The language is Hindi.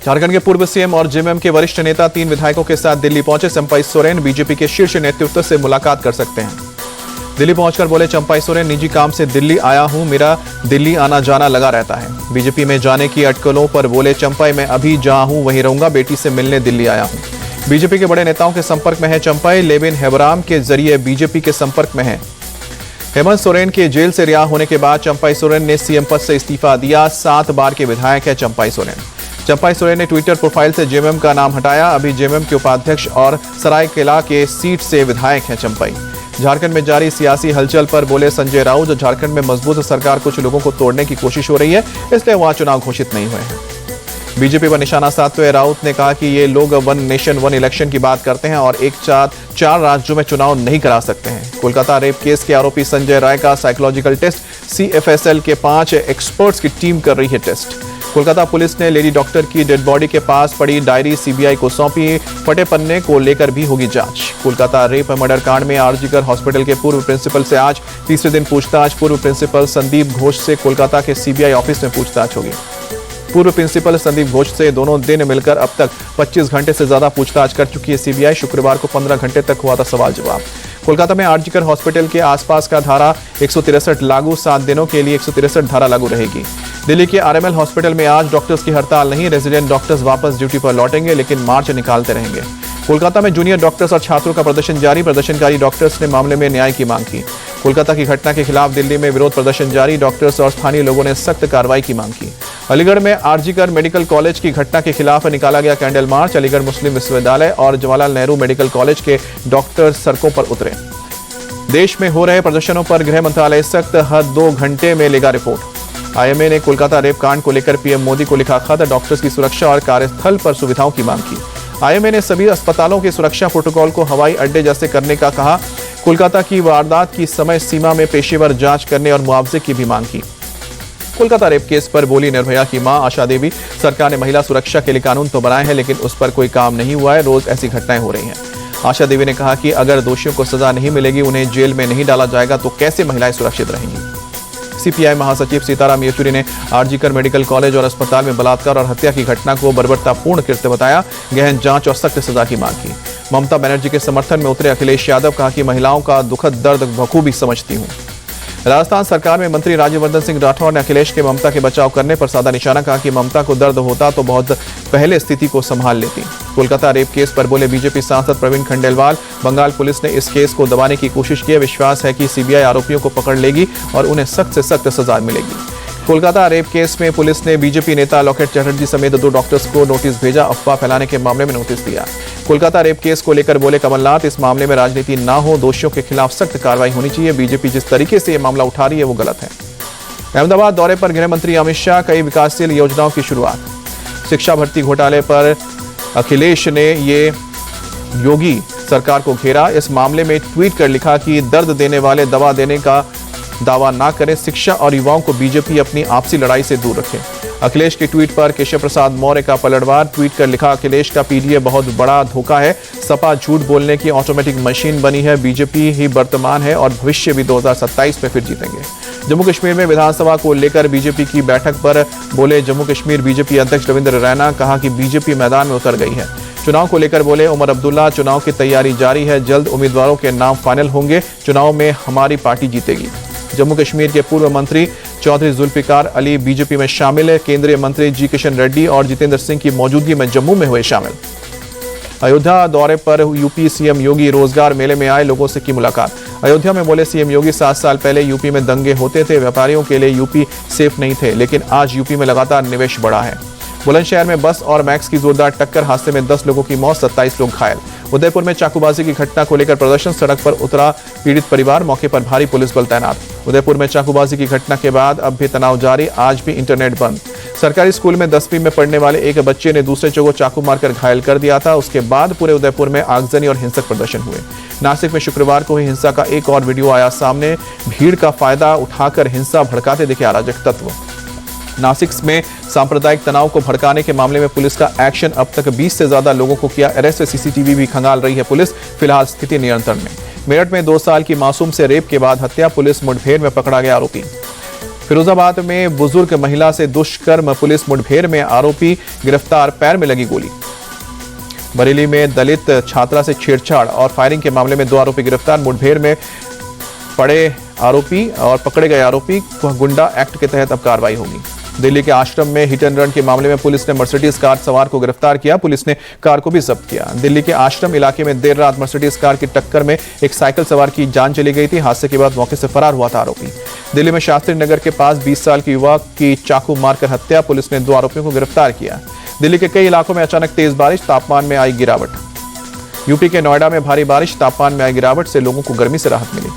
झारखंड के पूर्व सीएम और जेएमएम के वरिष्ठ नेता 3 विधायकों के साथ दिल्ली पहुंचे चंपाई सोरेन बीजेपी के शीर्ष नेतृत्व से मुलाकात कर सकते हैं। दिल्ली पहुंचकर बोले चंपाई सोरेन, निजी काम से दिल्ली आया हूं, मेरा दिल्ली आना जाना लगा रहता है। बीजेपी में जाने की अटकलों पर बोले चंपाई में अभी जहां हूं वहीं रहूंगा, बेटी से मिलने दिल्ली आया हूं। बीजेपी के बड़े नेताओं के संपर्क में है चंपाई, लेविन हेबराम के जरिए बीजेपी के संपर्क में है। हेमंत सोरेन के जेल से रिहा होने के बाद चंपाई सोरेन ने सीएम पद से इस्तीफा दिया। 7 बार के विधायक है चंपाई सोरेन। चंपाई सोरेन ने ट्विटर प्रोफाइल से जेएमएम का नाम हटाया। अभी जेएमएम के उपाध्यक्ष और सरायकेला के सीट से विधायक हैं चंपाई। झारखंड में जारी सियासी हलचल पर बोले संजय राउत, झारखंड में मजबूत सरकार कुछ लोगों को तोड़ने की कोशिश हो रही है, इसलिए वहां चुनाव घोषित नहीं हुए हैं। बीजेपी पर निशाना साधते हुए राउत ने कहा कि ये लोग 1 नेशन 1 इलेक्शन की बात करते हैं और एक साथ 4 राज्यों में चुनाव नहीं करा सकते हैं। कोलकाता रेप केस के आरोपी संजय राय का साइकोलॉजिकल टेस्ट CFSL के 5 एक्सपर्ट्स की टीम कर रही है टेस्ट। कोलकाता पुलिस ने लेडी डॉक्टर की डेड बॉडी के पास पड़ी डायरी CBI को सौंपी। फटे पन्ने को लेकर भी होगी जांच। कोलकाता रेप मर्डर कांड में आरजीकर हॉस्पिटल के पूर्व प्रिंसिपल से आज तीसरे दिन पूछताछ। पूर्व प्रिंसिपल संदीप घोष से कोलकाता के CBI ऑफिस में पूछताछ होगी। पूर्व प्रिंसिपल संदीप घोष से दोनों दिन मिलकर अब तक 25 घंटे से ज्यादा पूछताछ कर चुकी है CBI। शुक्रवार को 15 घंटे तक हुआ था सवाल जवाब। कोलकाता में आरजीकर हॉस्पिटल के आसपास का धारा 163 लागू, 7 दिनों के लिए 163 धारा लागू रहेगी। दिल्ली के RML हॉस्पिटल में आज डॉक्टर्स की हड़ताल नहीं, रेजिडेंट डॉक्टर्स वापस ड्यूटी पर लौटेंगे लेकिन मार्च निकालते रहेंगे। कोलकाता में जूनियर डॉक्टर्स और छात्रों का प्रदर्शन जारी। प्रदर्शनकारी डॉक्टर्स ने मामले में न्याय की मांग की। कोलकाता की घटना के खिलाफ दिल्ली में विरोध प्रदर्शन जारी। डॉक्टर्स और स्थानीय लोगों ने सख्त कार्रवाई की मांग की। अलीगढ़ में आरजीकर मेडिकल कॉलेज की घटना के खिलाफ निकाला गया कैंडल मार्च। अलीगढ़ मुस्लिम विश्वविद्यालय और जवाहरलाल नेहरू मेडिकल कॉलेज के डॉक्टर सड़कों पर उतरे। देश में हो रहे प्रदर्शनों पर गृह मंत्रालय सख्त, हर 2 घंटे में लेगा रिपोर्ट। IMA ने कोलकाता रेप कांड को लेकर PM मोदी को लिखा खत। डॉक्टर्स की सुरक्षा और कार्यस्थल पर सुविधाओं की मांग की। IMA ने सभी अस्पतालों के सुरक्षा प्रोटोकॉल को हवाई अड्डे जैसे करने का कहा। कोलकाता की वारदात की समय सीमा में पेशेवर जांच करने और मुआवजे की भी मांग की। कोलकाता रेप केस पर बोली निर्भया की मां आशा देवी, सरकार ने महिला सुरक्षा के लिए कानून तो बनाए हैं लेकिन उस पर कोई काम नहीं हुआ है, रोज ऐसी घटनाएं हो रही हैं। आशा देवी ने कहा कि अगर दोषियों को सजा नहीं मिलेगी, उन्हें जेल में नहीं डाला जाएगा तो कैसे महिलाएं सुरक्षित रहेंगी। CPI महासचिव सीताराम येचुरी ने आरजीकर मेडिकल कॉलेज और अस्पताल में बलात्कार और हत्या की घटना को बर्बरतापूर्ण कृत्य बताया। गहन जांच और सख्त सजा की मांग की। ममता बनर्जी के समर्थन में उतरे अखिलेश यादव, कहा कि महिलाओं का दुखद दर्द बखूबी समझती हूं। राजस्थान सरकार में मंत्री राज्यवर्धन सिंह राठौर ने अखिलेश के ममता के बचाव करने पर साधा निशाना, कहा कि ममता को दर्द होता तो बहुत पहले स्थिति को संभाल लेती। कोलकाता रेप केस पर बोले बीजेपी सांसद प्रवीण खंडेलवाल, बंगाल पुलिस ने इस केस को दबाने की कोशिश की है। विश्वास है कि CBI आरोपियों को पकड़ लेगी और उन्हें सख्त से सख्त सजा मिलेगी। कोलकाता रेप केस में पुलिस ने बीजेपी नेता लॉकेट चटर्जी समेत 2 डॉक्टर्स को नोटिस भेजा। अफवाह फैलाने के मामले में नोटिस दिया। कोलकाता रेप केस को लेकर बोले कमलनाथ, इस मामले में राजनीति ना हो, दोषियों के खिलाफ सख्त कार्रवाई होनी चाहिए। बीजेपी जिस तरीके से यह मामला उठा रही है वो गलत है। अहमदाबाद दौरे पर गृह मंत्री अमित शाह, कई विकासशील योजनाओं की शुरुआत। शिक्षा भर्ती घोटाले पर अखिलेश ने ये योगी सरकार को घेरा। इस मामले में ट्वीट कर लिखा कि दर्द देने वाले दवा देने का दावा ना करें, शिक्षा और युवाओं को बीजेपी अपनी आपसी लड़ाई से दूर रखे। अखिलेश के ट्वीट पर केशव प्रसाद मौर्य का पलटवार। ट्वीट कर लिखा, अखिलेश का PDA बहुत बड़ा धोखा है। सपा झूठ बोलने की ऑटोमेटिक मशीन बनी है। बीजेपी ही वर्तमान है और भविष्य भी 2027 में फिर जीतेंगे। जम्मू कश्मीर में विधानसभा को लेकर बीजेपी की बैठक पर बोले जम्मू कश्मीर बीजेपी अध्यक्ष रविंद्र रैना, कहा कि बीजेपी मैदान में उतर गई है। चुनाव को लेकर बोले उमर अब्दुल्ला, चुनाव की तैयारी जारी है, जल्द उम्मीदवारों के नाम फाइनल होंगे, चुनाव में हमारी पार्टी जीतेगी। जम्मू कश्मीर के पूर्व मंत्री चौधरी जुल्फिकार अली बीजेपी में शामिल है। केंद्रीय मंत्री जी किशन रेड्डी और जितेंद्र सिंह की मौजूदगी में जम्मू में हुए शामिल। अयोध्या दौरे पर यूपी CM योगी, रोजगार मेले में आए लोगों से की मुलाकात। अयोध्या में बोले CM योगी, 7 साल पहले यूपी में दंगे होते थे, व्यापारियों के लिए यूपी सेफ नहीं थे, लेकिन आज यूपी में लगातार निवेश बढ़ा है। बुलंदशहर में बस और मैक्स की जोरदार टक्कर, हादसे में 10 लोगों की मौत, 27 लोग घायल। उदयपुर में चाकूबाजी की घटना को लेकर प्रदर्शन, सड़क पर उतरा पीड़ित परिवार, मौके पर भारी पुलिस बल तैनात। उदयपुर में चाकूबाजी की घटना के बाद अब भी तनाव जारी, आज भी इंटरनेट बंद। सरकारी स्कूल में 10वीं में पढ़ने वाले एक बच्चे ने दूसरे को चाकू मारकर घायल कर दिया था। उसके बाद पूरे उदयपुर में आगजनी और हिंसक प्रदर्शन हुए। नासिक में शुक्रवार को हुई हिंसा का एक और वीडियो आया सामने। भीड़ का फायदा उठाकर हिंसा भड़काते दिखे अराजक तत्व। नासिक में सांप्रदायिक तनाव को भड़काने के मामले में पुलिस का एक्शन, अब तक 20 से ज्यादा लोगों को किया अरेस्ट। CCTV भी खंगाल रही है पुलिस, फिलहाल स्थिति नियंत्रण में। मेरठ में 2 साल की मासूम से रेप के बाद हत्या, पुलिस मुठभेड़ में पकड़ा गया आरोपी। फिरोजाबाद में बुजुर्ग महिला से दुष्कर्म, पुलिस मुठभेड़ में आरोपी गिरफ्तार, पैर में लगी गोली। बरेली में दलित छात्रा से छेड़छाड़ और फायरिंग के मामले में 2 आरोपी गिरफ्तार, मुठभेड़ में पड़े आरोपी और पकड़े गए आरोपी गुंडा एक्ट के तहत अब कार्रवाई होगी। दिल्ली के आश्रम में हिट एंड रन के मामले में पुलिस ने मर्सिडीज कार सवार को गिरफ्तार किया, पुलिस ने कार को भी जब्त किया। दिल्ली के आश्रम इलाके में देर रात मर्सिडीज कार की टक्कर में एक साइकिल सवार की जान चली गई थी। हादसे के बाद मौके से फरार हुआ था आरोपी। दिल्ली में शास्त्री नगर के पास 20 साल की युवक की चाकू मारकर हत्या, पुलिस ने 2 आरोपियों को गिरफ्तार किया। दिल्ली के कई इलाकों में अचानक तेज बारिश, तापमान में आई गिरावट। यूपी के नोएडा में भारी बारिश, तापमान में आई गिरावट से लोगों को गर्मी से राहत मिली।